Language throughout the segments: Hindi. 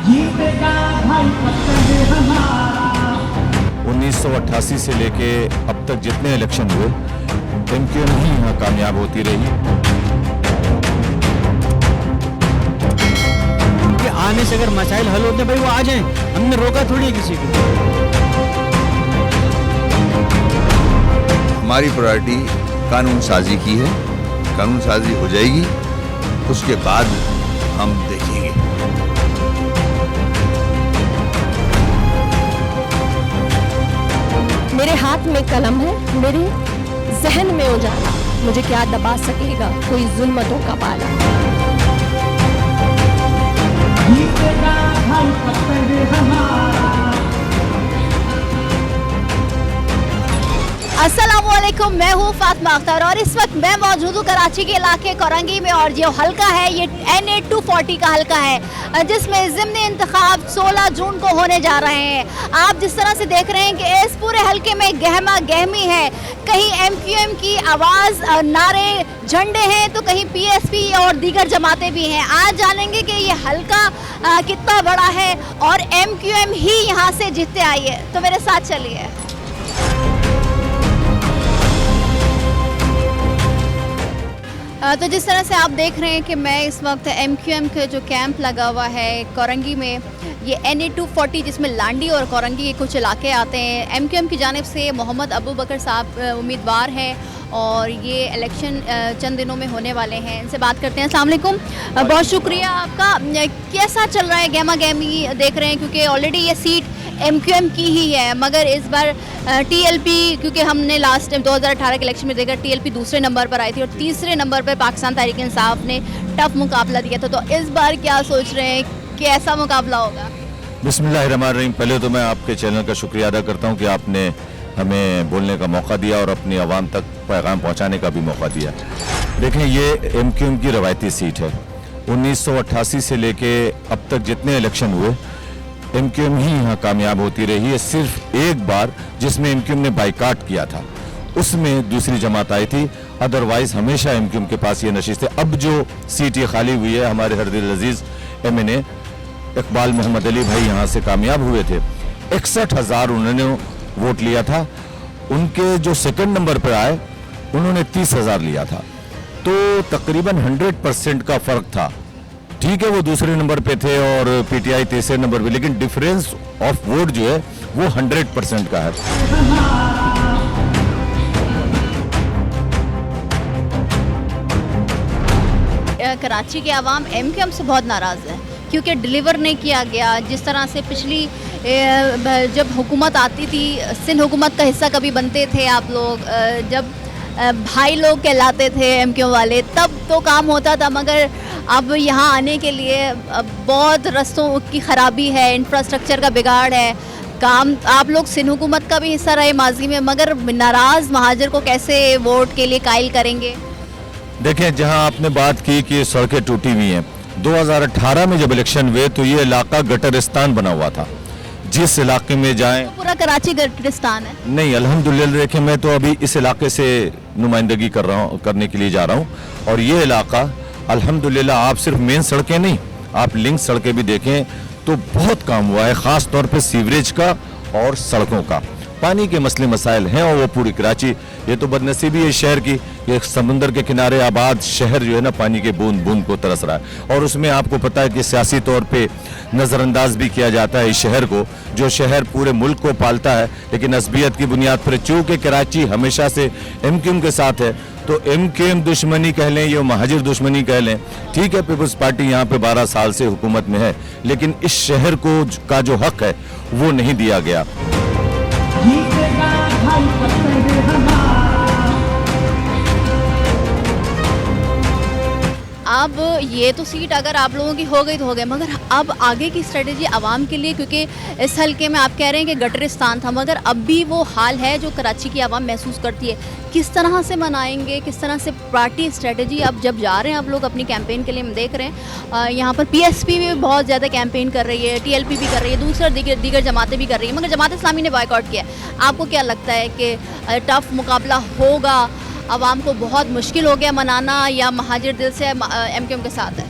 जीतेगा भाई पक्का हमारा। 1988 से लेके अब तक जितने इलेक्शन हुए एमक्यूएम ही यहाँ कामयाब होती रही। कि आने से अगर मसाइल हल होते भाई वो आ जाएं, हमने रोका थोड़ी है किसी को। हमारी प्रायोरिटी कानून साजी की है, कानून साजी हो जाएगी उसके बाद हम देखेंगे। मेरे हाथ में कलम है, मेरे जहन में उजाला, मुझे क्या दबा सकेगा कोई जुल्मतों का पाला। जीतेगा भाई पक्का हमारा। अस्सलामुअलैकुम, मैं हूँ फातिमा अख्तर और इस वक्त मैं मौजूद हूँ कराची के इलाके कोरंगी में। और जो हल्का है ये NA 240 का हल्का है जिसमें ज़िमनी इंतखाब 16 जून को होने जा रहे हैं। आप जिस तरह से देख रहे हैं कि इस पूरे हल्के में गहमा गहमी है, कहीं MQM की आवाज़ नारे झंडे हैं तो कहीं PSP और दीगर जमातें भी हैं। आज जानेंगे कि ये हल्का कितना बड़ा है और MQM ही यहाँ से जीतते आई है, तो मेरे साथ चलिए। तो जिस तरह से आप देख रहे हैं कि मैं इस वक्त MQM के जो कैंप लगा हुआ है कोरंगी में, ये NA 240 जिसमें लांडी और कोरंगी के कुछ इलाके आते हैं। MQM की जानिब से मोहम्मद अबू बकर साहब उम्मीदवार हैं और ये इलेक्शन चंद दिनों में होने वाले हैं। इनसे बात करते हैं। अस्सलाम वालेकुम, बहुत शुक्रिया आपका। कैसा चल रहा है गहमा गहमी देख रहे हैं, क्योंकि ऑलरेडी ये सीट MQM की ही है, मगर इस बार TLP, क्योंकि हमने लास्ट टाइम 2018 के इलेक्शन में देखा TLP दूसरे नंबर पर आई थी और तीसरे नंबर पर पाकिस्तान तहरीक इंसाफ ने टफ मुकाबला दिया था। तो इस बार क्या सोच रहे हैं, कैसा मुकाबला होगा? बिस्मिल्लाहिर्रहमानिर्रहीम। पहले तो मैं आपके चैनल का शुक्रिया अदा करता हूँ कि आपने हमें बोलने का मौका दिया और अपनी आवाम तक पैगाम पहुँचाने का भी मौका दिया। देखें, ये MQM की रवायती सीट है। 1988 से लेके अब तक जितने इलेक्शन हुए MQM ही यहाँ कामयाब होती रही है। सिर्फ एक बार जिसमें MQM ने बाइकाट किया था उसमें दूसरी जमात आई थी, अदरवाइज हमेशा MQM के पास ये नशिस्त है। अब जो सीट ये खाली हुई है, हमारे हरदिल अजीज MNA इकबाल मोहम्मद अली भाई यहाँ से कामयाब हुए थे। 61,000 उन्होंने वोट लिया था। उनके जो सेकंड नंबर पर आए उन्होंने 30,000 लिया था, तो तकरीबन 100% का फर्क था। ठीक है, वो दूसरे नंबर पे थे और PTI तीसरे नंबर पे, लेकिन डिफरेंस ऑफ वोट जो है वो 100% का है। कराची के आवाम MQM से बहुत नाराज़ है क्योंकि डिलीवर नहीं किया गया। जिस तरह से पिछली जब हुकूमत आती थी, सिंध हुकूमत का हिस्सा कभी बनते थे आप लोग, जब भाई लोग कहलाते थे MQM वाले, तब तो काम होता था। मगर अब यहाँ आने के लिए बहुत रस्तों की ख़राबी है, इंफ्रास्ट्रक्चर का बिगाड़ है। काम आप लोग सिंध हुकूमत का भी हिस्सा रहे माजी में, मगर नाराज़ महाजर को कैसे वोट के लिए कायल करेंगे? देखें, जहां आपने बात की कि सड़कें टूटी हुई हैं, 2018 में जब इलेक्शन हुए तो ये इलाका गटरिस्तान बना हुआ था। जिस इलाके में जाएं, तो पूरा कराची गटरिस्तान है? नहीं, अल्हम्दुलिल्लाह। देखें, मैं तो अभी इस इलाके से नुमाइंदगी करने के लिए जा रहा हूँ और ये इलाका अल्हम्दुलिल्लाह, आप सिर्फ मेन सड़कें नहीं, आप लिंक सड़कें भी देखें तो बहुत काम हुआ है, ख़ास तौर पे सीवरेज का और सड़कों का। पानी के मसले मसाइल हैं और वो पूरी कराची, ये तो बदनसीबी है शहर की, ये समुंदर के किनारे आबाद शहर जो है ना, पानी के बूंद बूंद को तरस रहा है। और उसमें आपको पता है कि सियासी तौर पे नज़रअंदाज भी किया जाता है इस शहर को, जो शहर पूरे मुल्क को पालता है, लेकिन असबियत की बुनियाद पर चूँकि कराची हमेशा से MQM के साथ है, तो MQM दुश्मनी कह लें या महाजिर दुश्मनी कह लें, ठीक है। पीपल्स पार्टी यहाँ पे 12 साल से हुकूमत में है, लेकिन इस शहर को का जो हक है वो नहीं दिया गया। जीतेगा भाई पक्का हमारा। अब ये तो सीट अगर आप लोगों की हो गई तो हो गई, मगर अब आगे की स्ट्रेटेजी आवाम के लिए, क्योंकि इस हल्के में आप कह रहे हैं कि गटरिस्तान था, मगर अब भी वो हाल है जो कराची की आवाम महसूस करती है। किस तरह से मनाएंगे, किस तरह से पार्टी स्ट्रेटेजी अब जब जा रहे हैं आप लोग अपनी कैंपेन के लिए? हम देख रहे हैं यहाँ पर PSP भी बहुत ज़्यादा कैंपेन कर रही है, TLP भी कर रही है, दूसरा दीगर जमातें भी कर रही हैं, मगर जमात इस्लामी ने बॉयकॉट किया। आपको क्या लगता है कि टफ मुकाबला होगा, आवाम को बहुत मुश्किल हो गया मनाना, या महाजिर दिल से MQM के साथ है?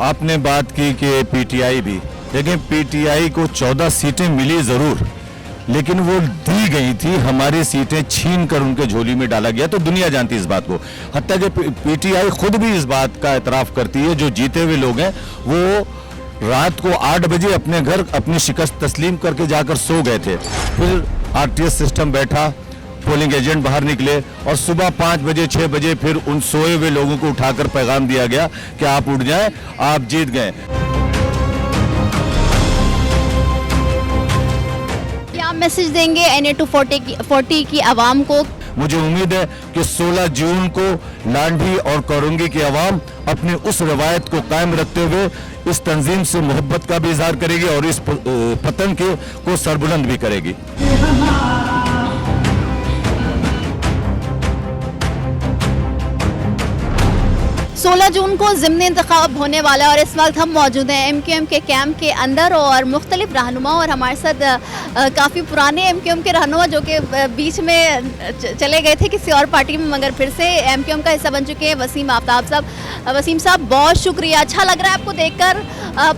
आपने बात की कि PTI भी देखिए पीटीआई को 14 सीटें मिली जरूर, लेकिन वो दी गई थी, हमारी सीटें छीन कर उनके झोली में डाला गया, तो दुनिया जानती इस बात को। हत्या कि पीटीआई खुद भी इस बात का एतराफ करती है, जो जीते हुए लोग हैं वो रात को 8 बजे अपने घर अपनी शिकस्त तस्लीम करके जाकर सो गए थे। फिर आरटीएस सिस्टम बैठा, पोलिंग एजेंट बाहर निकले और सुबह 5 बजे 6 बजे फिर उन सोए हुए लोगों को उठाकर पैगाम दिया गया कि आप उठ जाएं, आप जीत गए। क्या मैसेज देंगे NA240 की आवाम को? मुझे उम्मीद है कि 16 जून को लांडी और कोरंगी की आवाम अपनी उस रवायत को कायम रखते हुए इस तंजीम से मोहब्बत का भी इजहार करेगी और इस पतन को सरबुलंद भी करेगी। 16 जून को ज़िमनी इंतखाब होने वाला है और इस वक्त हम मौजूद हैं MQM के कैंप के अंदर और मुख्तलिफ रहनुमा और हमारे साथ काफ़ी पुराने MQM के रहनुमा जो कि बीच में चले गए थे किसी और पार्टी में मगर फिर से MQM का हिस्सा बन चुके हैं। वसीम आफ्ताब साहब, वसीम साहब बहुत शुक्रिया। अच्छा लग रहा है आपको देखकर,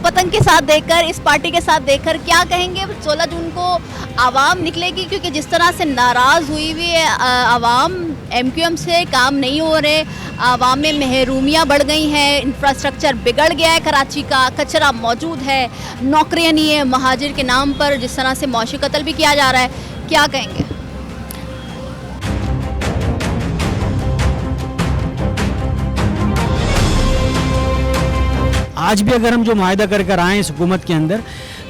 पतंग के साथ देखकर, इस पार्टी के साथ देखकर। क्या कहेंगे 16 जून को आवाम निकलेगी? क्योंकि जिस तरह से नाराज़ हुई हुई है आवाम, MQM से काम नहीं हो रहे, आवाम में महरूमियाँ बढ़ गई हैं, इंफ्रास्ट्रक्चर बिगड़ गया है कराची का, कचरा मौजूद है, नौकरियाँ नहीं है, महाजिर के नाम पर जिस तरह से मौशी कत्ल भी किया जा रहा है, क्या कहेंगे? आज भी अगर हम जो मुआहदा कर कर आए इस हुकूमत के अंदर,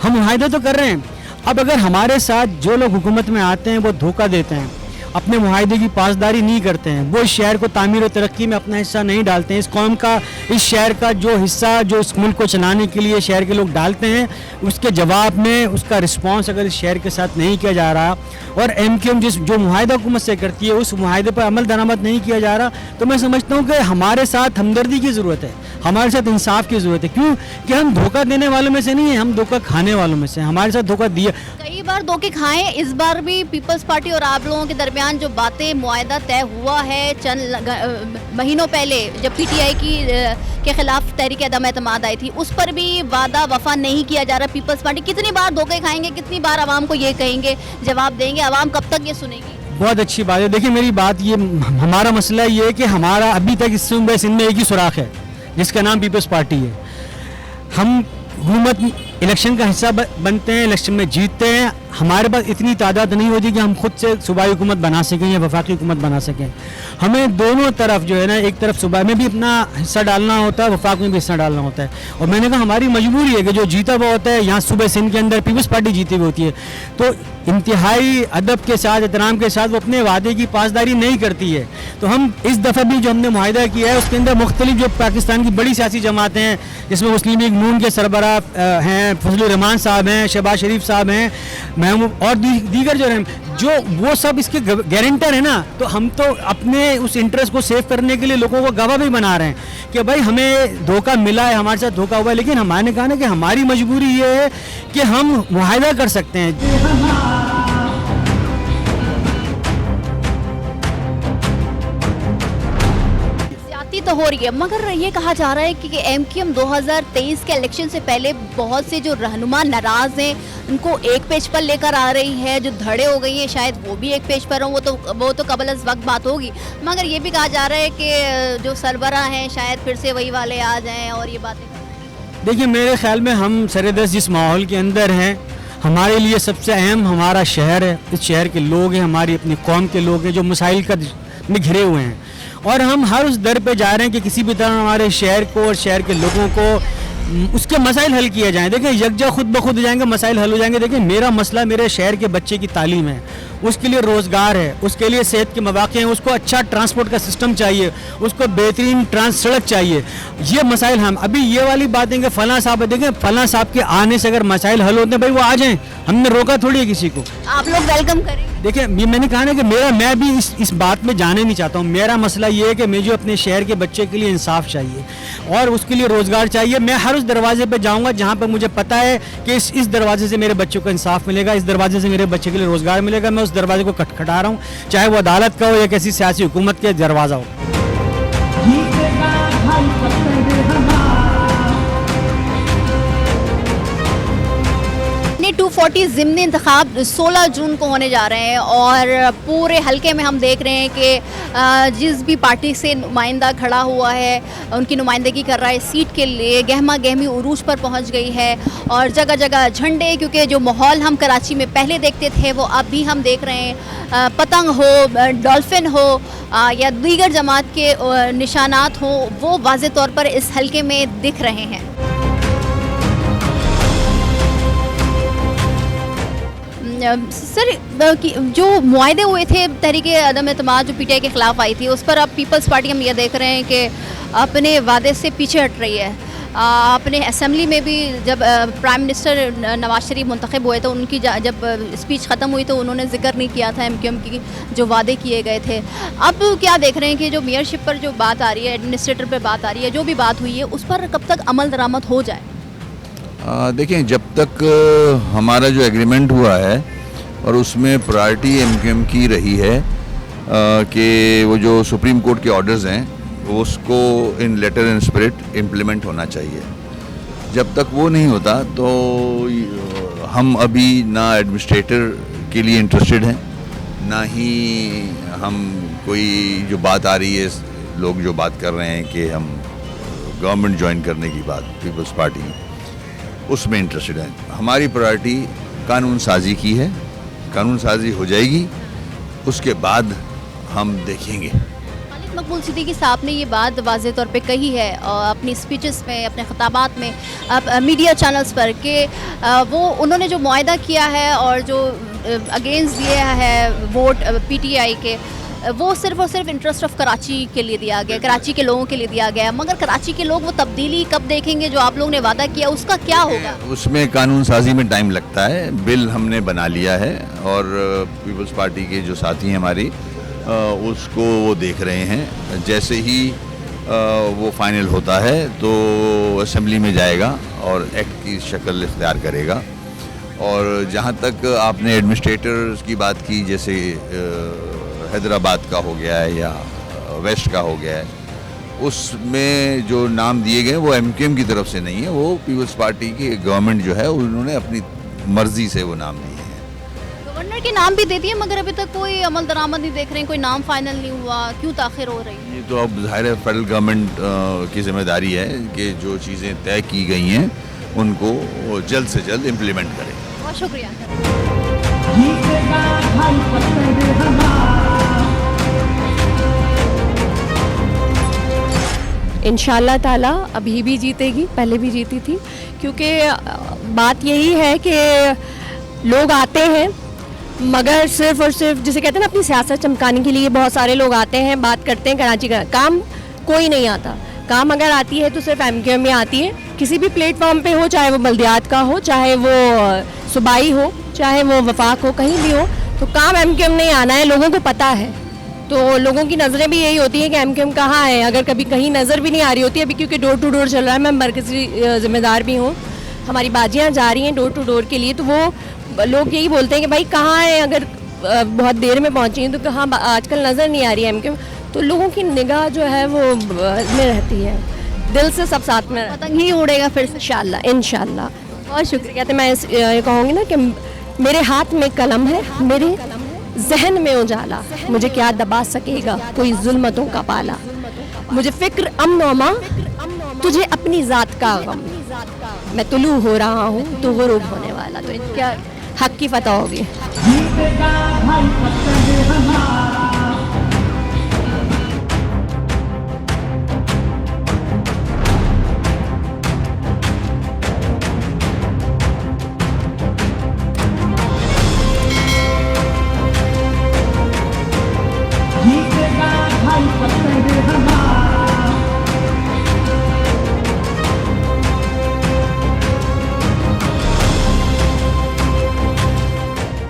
हम मुआहदा तो कर रहे हैं। अब अगर हमारे साथ जो लोग हुकूमत में आते हैं वो धोखा देते हैं, अपने मुआहदे की पासदारी नहीं करते हैं, वो इस शहर को तामीर और तरक्की में अपना हिस्सा नहीं डालते हैं, इस कौम का, इस शहर का जो हिस्सा जो इस मुल्क को चलाने के लिए शहर के लोग डालते हैं, उसके जवाब में उसका रिस्पांस अगर इस शहर के साथ नहीं किया जा रहा और MQM जो मुआहदा हुकूमत से करती है उस मुआहदे पर अमल दरामद नहीं किया जा रहा, तो मैं समझता हूँ कि हमारे साथ हमदर्दी की ज़रूरत है, हमारे साथ इंसाफ की ज़रूरत है। क्यों कि हम धोखा देने वालों में से नहीं हैं, हम धोखा खाने वालों में से। हमारे साथ धोखा दिया, कई बार धोखे खाएं, इस बार भी पीपल्स पार्टी और आप लोगों के दरमियान जो बातें मुआहदा तय हुआ है चंद महीनों पहले जब PTI के खिलाफ तहरीक अदम एतमाद आई थी, उस पर भी वादा वफा नहीं किया जा रहा। पीपल्स पार्टी कितनी बार धोखे खाएंगे, कितनी बार आवाम को ये कहेंगे, जवाब देंगे, आवाम कब तक ये सुनेगी? बहुत अच्छी बात है। देखिए मेरी बात ये, हमारा मसला ये है कि हमारा अभी तक इस सूबे सिंध में एक ही सुराख है जिसका नाम पीपल्स पार्टी है। हम हुकूमत इलेक्शन का हिस्सा बनते हैं, इलेक्शन में जीतते हैं, हमारे पास इतनी तादाद नहीं होती कि हम खुद से सूबाई हुकूमत बना सकें या वफाकी हुकूमत बना सकें। हमें दोनों तरफ जो है ना, एक तरफ सूबा में भी अपना हिस्सा डालना होता है, वफाक में भी हिस्सा डालना होता है। और मैंने कहा हमारी मजबूरी है कि जो जीता हुआ होता है, यहाँ सूबे सिंध के अंदर पीपल्स पार्टी जीती हुई होती है, तो इंतहाई अदब के साथ, एहतराम के साथ वो अपने वादे की पासदारी नहीं करती है। तो हम इस दफ़ा भी जो हमने मुआहदा किया है उसके अंदर मुख्तलिफ जो पाकिस्तान की बड़ी सियासी जमातें हैं, जिसमें मुस्लिम लीग नून के सरबराह हैं, फजलुर रहमान साहब हैं, शहबाज शरीफ साहब हैं, महमूद और दीगर जो हैं, जो वो सब इसके गारंटर है ना, तो हम तो अपने उस इंटरेस्ट को सेव करने के लिए लोगों को गवाह भी बना रहे हैं कि भाई हमें धोखा मिला है, हमारे साथ धोखा हुआ है। लेकिन हमारे कहा ना कि हमारी मजबूरी ये है कि हम मुआहदा कर सकते हैं। तो हो रही है, मगर ये कहा जा रहा है कि MQM 2023 के इलेक्शन से पहले बहुत से जो रहनुमा नाराज हैं उनको एक पेज पर लेकर आ रही है, जो धड़े हो गई हैं शायद वो भी एक पेज पर हों, वो तो कबल अज़ वक्त बात होगी। मगर ये भी कहा जा रहा है कि जो सरबराह हैं शायद फिर से वही वाले आ जाएं और ये बातें। देखिए मेरे ख्याल में हम सरेदस्त जिस माहौल के अंदर हैं, हमारे लिए सबसे अहम हमारा शहर है, इस शहर के लोग हैं, हमारी अपनी कौम के लोग हैं जो मसाइल का में घिरे हुए हैं, और हम हर उस दर पे जा रहे हैं कि किसी भी तरह हमारे शहर को और शहर के लोगों को उसके मसाइल हल किए जाएं। देखिए यकजा खुद ब खुद जाएंगे, मसाइल हल हो जाएंगे। देखिए मेरा मसला मेरे शहर के बच्चे की तालीम है, उसके लिए रोज़गार है, उसके लिए सेहत के मौक़े हैं, उसको अच्छा ट्रांसपोर्ट का सिस्टम चाहिए, उसको बेहतरीन सड़क चाहिए। ये मसाइल हम अभी ये वाली बातें कि फ़लाँ साहब, देखें फ़लाँ साहब के आने से अगर मसाइल हल होते हैं भाई वो आ जाएँ, हमने रोका थोड़ी है किसी को। आप लोग वेलकम करें। देखिए ये मैंने कहा ना कि मैं भी इस बात में जाने नहीं चाहता हूँ। मेरा मसला ये है कि मुझे अपने शहर के बच्चे के लिए इंसाफ चाहिए और उसके लिए रोज़गार चाहिए। मैं हर उस दरवाजे पे जाऊँगा जहाँ पर मुझे पता है कि इस दरवाजे से मेरे बच्चों को इंसाफ मिलेगा, इस दरवाजे से मेरे बच्चे के लिए रोज़गार मिलेगा। मैं उस दरवाजे को खटखटा रहा हूँ, चाहे वो अदालत का हो या किसी सियासी हुकूमत के दरवाज़ा हो। जीतेगा भाई कर्तव्य हमारा, NA 240 ज़िमनी इंतखाब 16 जून को होने जा रहे हैं और पूरे हलके में हम देख रहे हैं कि जिस भी पार्टी से नुमाइंदा खड़ा हुआ है उनकी नुमाइंदगी कर रहा है सीट के लिए गहमा गहमी उरूज पर पहुंच गई है और जगह जगह झंडे, क्योंकि जो माहौल हम कराची में पहले देखते थे वो अब भी हम देख रहे हैं। पतंग हो, डॉल्फिन हो या दीगर जमात के निशानात हो, वो वाज़े तौर पर इस हलके में दिख रहे हैं। सर, जो मुआहदे हुए थे तहरीक अदम एतमाद जो PTI के ख़िलाफ़ आई थी, उस पर अब पीपल्स पार्टी हम ये देख रहे हैं कि अपने वादे से पीछे हट रही है। अपने असेंबली में भी जब प्राइम मिनिस्टर नवाज शरीफ मुंतखब हुए तो उनकी जब स्पीच ख़त्म हुई तो उन्होंने जिक्र नहीं किया था MQM की जो वादे किए गए थे। अब क्या देख रहे हैं कि जो मेयरशिप पर जो बात आ रही है, एडमिनिस्ट्रेटर पर बात आ रही है, जो भी बात हुई है उस पर कब तक अमल दरामद हो जाए? देखें, जब तक हमारा जो एग्रीमेंट हुआ है और उसमें प्रायोरिटी MQM की रही है कि वो जो सुप्रीम कोर्ट के ऑर्डर्स हैं उसको इन लेटर एंड स्पिरिट इम्प्लीमेंट होना चाहिए। जब तक वो नहीं होता तो हम अभी ना एडमिनिस्ट्रेटर के लिए इंटरेस्टेड हैं, ना ही हम कोई जो बात आ रही है, लोग जो बात कर रहे हैं कि हम गवर्नमेंट ज्वाइन करने की बात पीपल्स पार्टी में, उसमें इंटरेस्टेड हैं। हमारी प्रायोरिटी कानून साजी की है, कानून साजी हो जाएगी उसके बाद हम देखेंगे। मकबूल सिद्दीकी साहब ने ये बात वाज़े तौर पे कही है और अपनी स्पीचेस में, अपने खिताबात में, मीडिया चैनल्स पर कि वो उन्होंने जो मुआहदा किया है और जो अगेंस्ट दिया है वोट PTI के, वो सिर्फ और सिर्फ इंटरेस्ट ऑफ कराची के लिए दिया गया, कराची के लोगों के लिए दिया गया। मगर कराची के लोग वो तब्दीली कब देखेंगे जो आप लोगों ने वादा किया, उसका क्या होगा? उसमें कानून साजी में टाइम लगता है। बिल हमने बना लिया है और पीपल्स पार्टी के जो साथी हैं हमारी उसको वो देख रहे हैं। जैसे ही वो फाइनल होता है तो असेंबली में जाएगा और एक्ट की शक्ल इख्तियार करेगा। और जहाँ तक आपने एडमिनिस्ट्रेटर्स की बात की, जैसे हैदराबाद का हो गया है या वेस्ट का हो गया है, उसमें जो नाम दिए गए वो MQM की तरफ से नहीं है, वो पीपल्स पार्टी की गवर्नमेंट जो है उन्होंने अपनी मर्जी से वो नाम दिए हैं। गवर्नर के नाम भी दे दिए मगर अभी तक कोई अमल दरामद नहीं देख रहे हैं, कोई नाम फाइनल नहीं हुआ, क्यों ताखिर हो रही है? ये तो अब ज़ाहिर है फेडरल गवर्नमेंट की जिम्मेदारी है कि जो चीज़ें तय की गई हैं उनको जल्द से जल्द इम्प्लीमेंट करें। बहुत शुक्रिया। जीतेगा भाई पत्ते हमारा। इंशाल्लाह ताला अभी भी जीतेगी, पहले भी जीती थी, क्योंकि बात यही है कि लोग आते हैं मगर सिर्फ और सिर्फ जिसे कहते हैं ना अपनी सियासत चमकाने के लिए बहुत सारे लोग आते हैं, बात करते हैं कराची का काम, कोई नहीं आता। काम अगर आती है तो सिर्फ MQM में आती है, किसी भी प्लेटफॉर्म पे हो, चाहे वो बल्दियात का हो, चाहे वो सूबाई हो, चाहे वो वफाक हो, कहीं भी हो, तो काम MQM नहीं आना है, लोगों को पता है। तो लोगों की नज़रें भी यही होती है कि MQM कहाँ है। अगर कभी कहीं नज़र भी नहीं आ रही होती, अभी क्योंकि डोर टू डोर चल रहा है, मैं मरकज़ी ज़िम्मेदार भी हूँ, हमारी बाजियाँ जा रही हैं डोर टू डोर के लिए, तो वो लोग यही बोलते हैं कि भाई कहाँ है, अगर बहुत देर में पहुँची हैं तो कहाँ आजकल नज़र नहीं आ रही है MQM। तो लोगों की निगाह जो है वो में रहती है, दिल से सब साथ में पतंग ही उड़ेगा फिर से इंशाल्लाह इंशाल्लाह। बहुत शुक्रिया। कहते मैं ये कहूँगी ना कि मेरे हाथ में कलम है, मेरे जहन में उजाला, मुझे क्या दबा सकेगा कोई जुल्मतों का पाला, मुझे फिक्र अमन अमा, तुझे अपनी ज़ात का गम, मैं तुलू हो रहा हूँ तो गुरूब होने वाला। तो क्या हक की फतह होगी। जीतेगा भाई पत्ते हमारा।